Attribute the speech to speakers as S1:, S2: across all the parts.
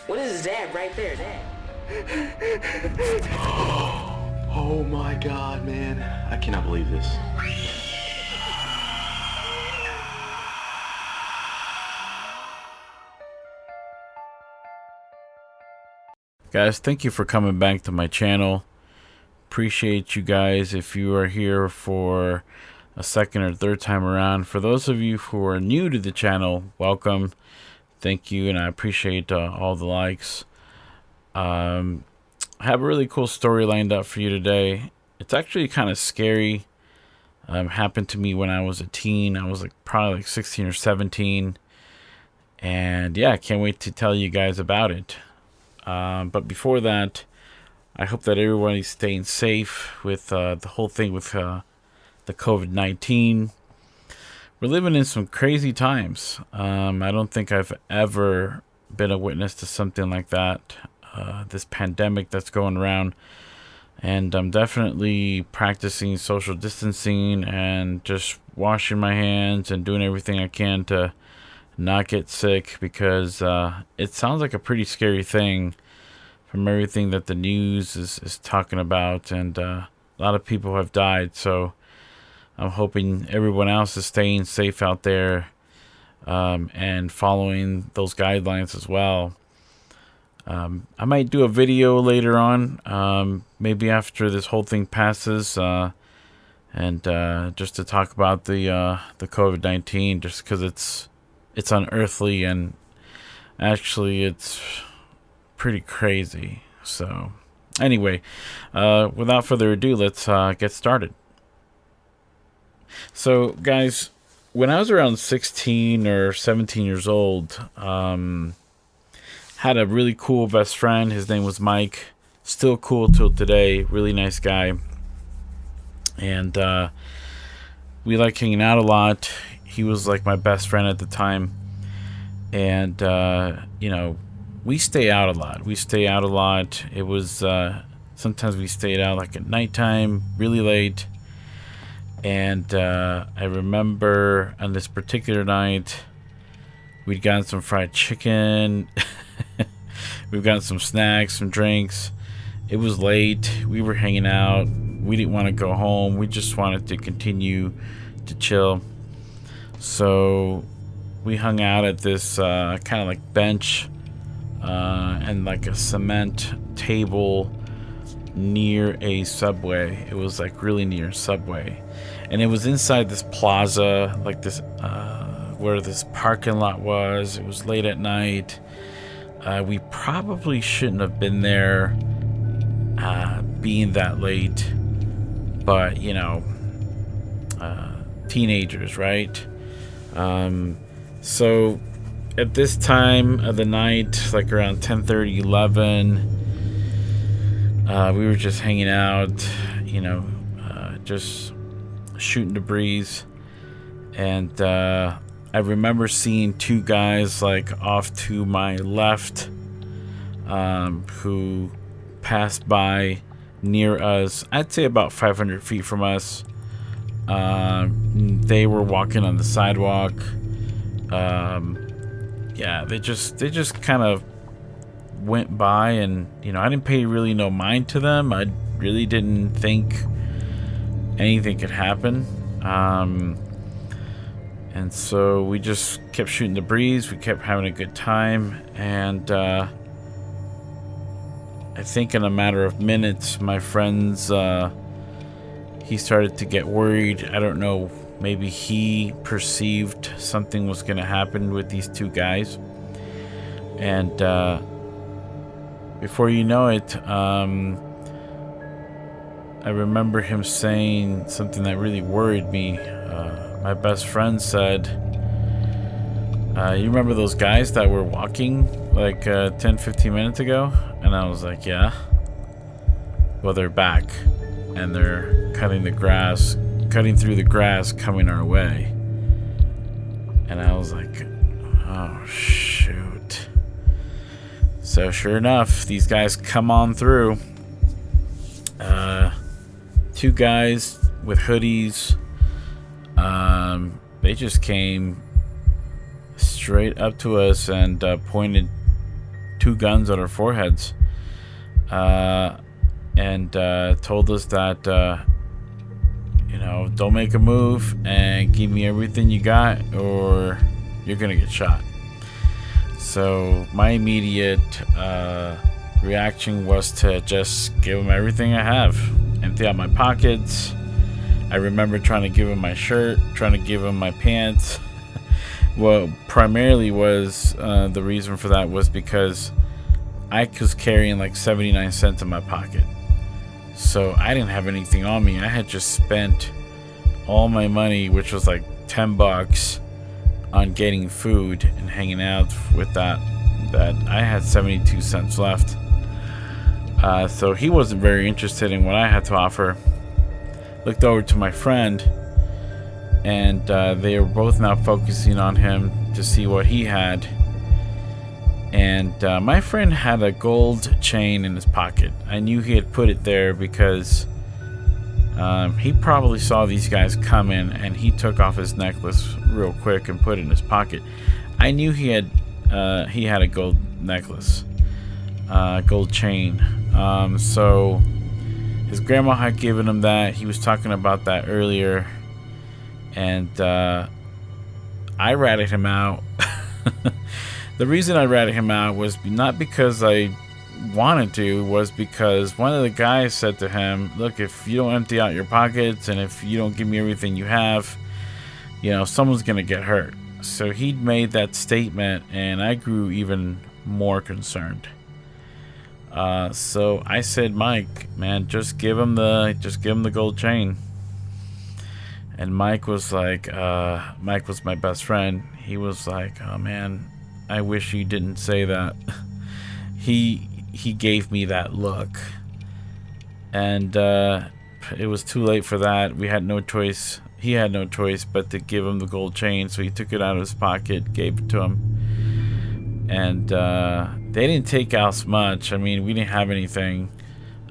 S1: What is that right there?
S2: Oh my god, man. I cannot believe this.
S3: Guys, thank you for coming back to my channel. Appreciate you guys if you are here for a second or third time around. For those of you who are new to the channel, welcome. Thank you, and I appreciate all the likes. I have a really cool story lined up for you today. It's actually kind of scary. Happened to me when I was a teen. I was probably 16 or 17. And yeah, I can't wait to tell you guys about it. But before that, I hope that everybody's staying safe with the whole thing with the COVID-19. We're living in some crazy times. I don't think I've ever been a witness to something like that. This pandemic that's going around. And I'm definitely practicing social distancing and just washing my hands and doing everything I can to not get sick, because it sounds like a pretty scary thing from everything that the news is talking about, and a lot of people have died. So I'm hoping everyone else is staying safe out there and following those guidelines as well. I might do a video later on, maybe after this whole thing passes, and just to talk about the COVID-19, just because it's unearthly, and actually it's pretty crazy. So anyway, without further ado, let's get started. So guys, when I was around 16 or 17 years old, had a really cool best friend. His name was Mike. Still cool till today. Really nice guy. And we like hanging out a lot. He was like my best friend at the time. And, you know, we stay out a lot. It was, sometimes we stayed out like at nighttime, really late. And I remember on this particular night, we'd gotten some fried chicken. We've gotten some snacks, some drinks. It was late. We were hanging out. We didn't want to go home. We just wanted to continue to chill. So we hung out at this kind of like bench and like a cement table near a Subway. It was like really near Subway. And it was inside this plaza, like this, where this parking lot was. It was late at night. We probably shouldn't have been there, being that late, but you know, teenagers, right? So at this time of the night, like around 10:30, 11, we were just hanging out, you know, just shooting the breeze. And I remember seeing two guys like off to my left, who passed by near us. I'd say about 500 feet from us. They were walking on the sidewalk. Yeah, they just kind of went by, and you know, I didn't pay really no mind to them. I really didn't think anything could happen. And so we just kept shooting the breeze. We kept having a good time. And I think in a matter of minutes, my friends, he started to get worried. I don't know, maybe he perceived something was going to happen with these two guys. And before you know it, I remember him saying something that really worried me. My best friend said, you remember those guys that were walking like 10-15 minutes ago? And I was like, yeah. Well, they're back, and they're cutting through the grass coming our way. And I was like, oh shoot. So sure enough, these guys come on through. Two guys with hoodies. They just came straight up to us and pointed 2 guns on our foreheads, and told us that you know, don't make a move and give me everything you got or you're gonna get shot. So my immediate reaction was to just give him everything I have, empty out my pockets. I remember trying to give him my shirt, trying to give him my pants. Well, primarily was the reason for that was because I was carrying like 79 cents in my pocket. So I didn't have anything on me. I had just spent all my money, which was like $10, on getting food and hanging out with that I had 72 cents left. So he wasn't very interested in what I had to offer. Looked over to my friend, and they were both now focusing on him to see what he had. And my friend had a gold chain in his pocket. I knew he had put it there because he probably saw these guys come in, and he took off his necklace real quick and put it in his pocket. I knew he had a gold necklace, gold chain. So his grandma had given him that. He was talking about that earlier, and I ratted him out. The reason I ratted him out was not because I wanted to, was because one of the guys said to him, look, if you don't empty out your pockets and if you don't give me everything you have, you know, someone's gonna get hurt. So he made that statement, and I grew even more concerned. So I said, Mike, man, just give him the gold chain. And Mike was like, Mike was my best friend. He was like, oh man, I wish you didn't say that. He gave me that look, and it was too late for that. We had no choice. He had no choice but to give him the gold chain. So he took it out of his pocket, gave it to him, and they didn't take out much. I mean, we didn't have anything,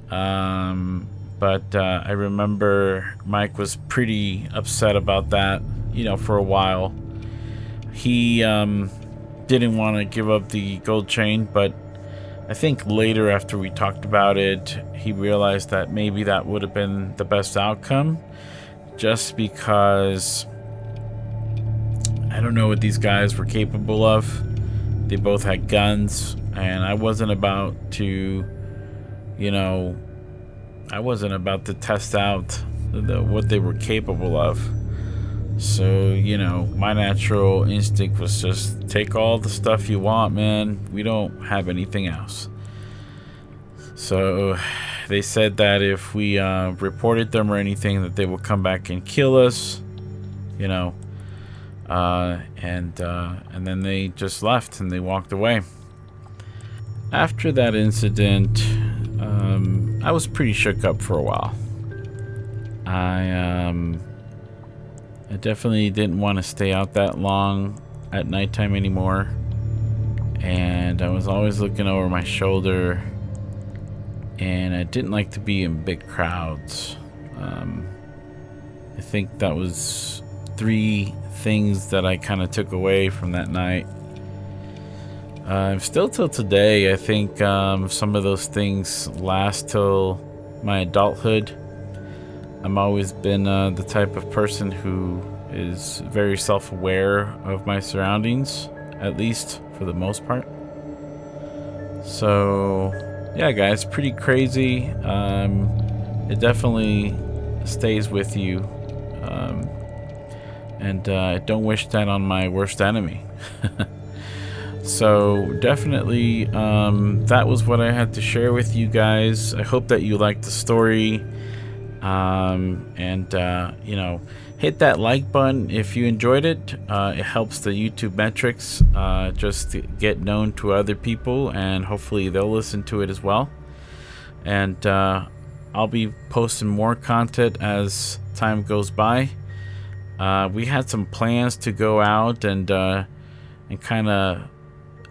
S3: but I remember Mike was pretty upset about that. You know, for a while, he didn't want to give up the gold chain, but I think later, after we talked about it, he realized that maybe that would have been the best outcome, just because I don't know what these guys were capable of. They both had guns, and I wasn't about to, you know, I wasn't about to test out what they were capable of. So, you know, my natural instinct was just take all the stuff you want, man. We don't have anything else. So they said that if we reported them or anything, that they would come back and kill us, you know. And then they just left and they walked away. After that incident, I was pretty shook up for a while. I definitely didn't want to stay out that long at nighttime anymore, and I was always looking over my shoulder, and I didn't like to be in big crowds. I think that was 3 things that I kind of took away from that night. Still till today, I think some of those things last till my adulthood. I've always been the type of person who is very self-aware of my surroundings, at least for the most part. So, yeah, guys, pretty crazy. It definitely stays with you, and I don't wish that on my worst enemy. So definitely, that was what I had to share with you guys. I hope that you liked the story. You know, hit that like button if you enjoyed it. It helps the YouTube metrics just to get known to other people, and hopefully they'll listen to it as well. And I'll be posting more content as time goes by. We had some plans to go out and kind of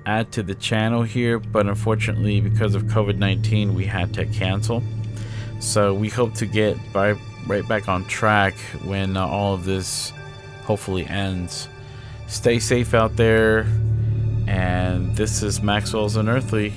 S3: add to the channel here, but unfortunately because of COVID-19 we had to cancel. So we hope to get right back on track when all of this hopefully ends. Stay safe out there, and This is Maxwell's Unearthly.